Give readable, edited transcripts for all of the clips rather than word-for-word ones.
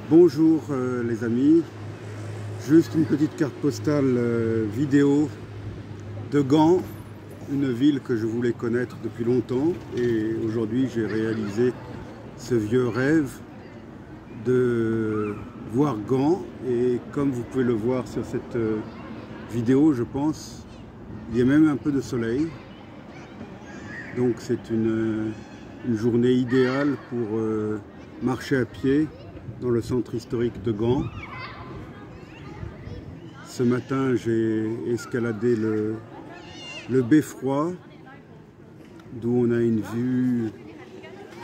Bonjour les amis, juste une petite carte postale vidéo de Gand, une ville que je voulais connaître depuis longtemps et aujourd'hui j'ai réalisé ce vieux rêve de voir Gand et comme vous pouvez le voir sur cette vidéo je pense, il y a même un peu de soleil, donc c'est une journée idéale pour marcher à pied dans le centre historique de Gand. Ce matin, j'ai escaladé le beffroi, d'où on a une vue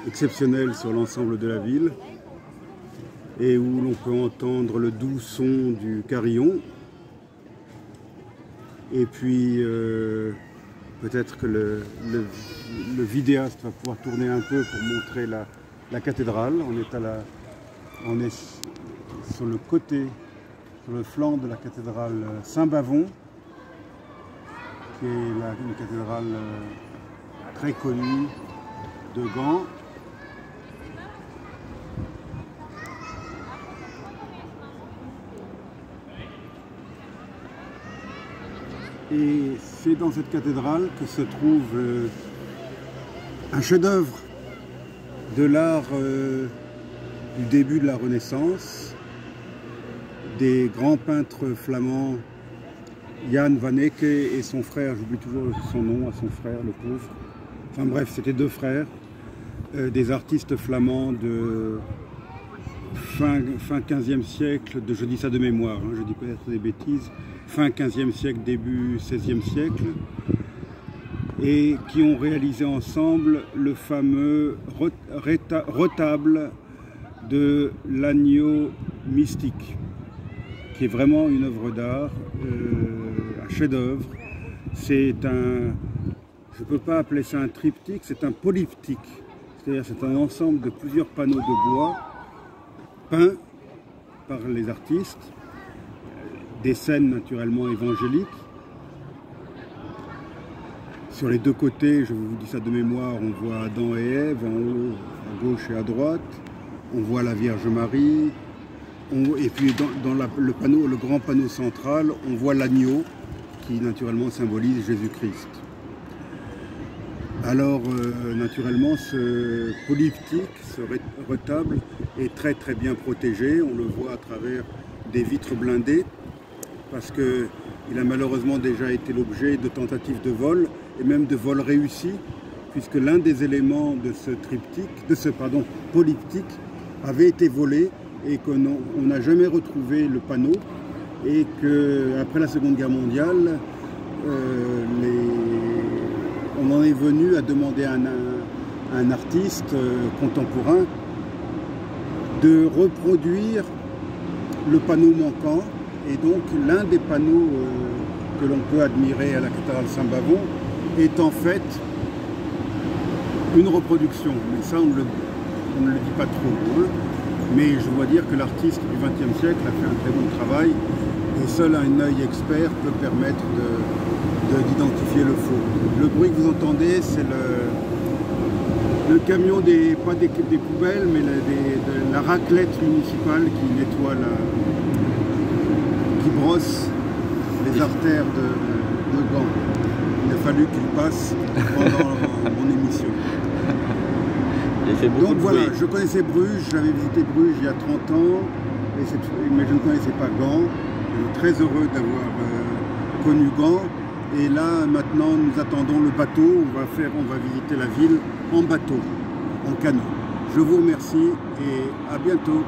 exceptionnelle sur l'ensemble de la ville et où l'on peut entendre le doux son du carillon. Et puis, peut-être que le vidéaste va pouvoir tourner un peu pour montrer la cathédrale. On est sur le côté, sur le flanc de la cathédrale Saint-Bavon, qui est une cathédrale très connue de Gand. Et c'est dans cette cathédrale que se trouve un chef-d'œuvre de l'art du début de la Renaissance, des grands peintres flamands Jan van Eyck et son frère, j'oublie toujours son nom à son frère, le pauvre. Enfin bref, c'était deux frères, des artistes flamands de fin 15e siècle, je dis ça de mémoire, hein, je dis peut-être des bêtises, fin 15e siècle, début 16e siècle, et qui ont réalisé ensemble le fameux retable de l'agneau mystique, qui est vraiment une œuvre d'art, un chef-d'œuvre. C'est un, je ne peux pas appeler ça un triptyque, c'est un polyptyque, c'est-à-dire c'est un ensemble de plusieurs panneaux de bois peints par les artistes, des scènes naturellement évangéliques. Sur les deux côtés, je vous dis ça de mémoire, on voit Adam et Ève, en haut, à gauche et à droite. On voit la Vierge Marie, et puis dans le panneau, le grand panneau central, on voit l'agneau qui naturellement symbolise Jésus-Christ. Alors naturellement ce polyptyque, ce retable est très très bien protégé, on le voit à travers des vitres blindées parce qu'il a malheureusement déjà été l'objet de tentatives de vol et même de vols réussis puisque l'un des éléments de ce triptyque, de ce polyptyque avait été volé et qu'on n'a jamais retrouvé le panneau et qu'après la Seconde Guerre mondiale, on en est venu à demander à un artiste contemporain de reproduire le panneau manquant et donc l'un des panneaux que l'on peut admirer à la cathédrale Saint-Bavon est en fait une reproduction, mais ça on ne le dit pas trop loin, mais je dois dire que l'artiste du XXe siècle a fait un très bon travail et seul un œil expert peut permettre d'identifier le faux. Le bruit que vous entendez, c'est le camion, pas des poubelles, mais de la raclette municipale qui nettoie, qui brosse les artères de Gand. Il a fallu qu'il passe pendant mon émission. Donc voilà, je connaissais Bruges, j'avais visité Bruges il y a 30 ans, mais je ne connaissais pas Gand. Je suis très heureux d'avoir connu Gand. Et là, maintenant, nous attendons le bateau. On va visiter la ville en bateau, en canot. Je vous remercie et à bientôt.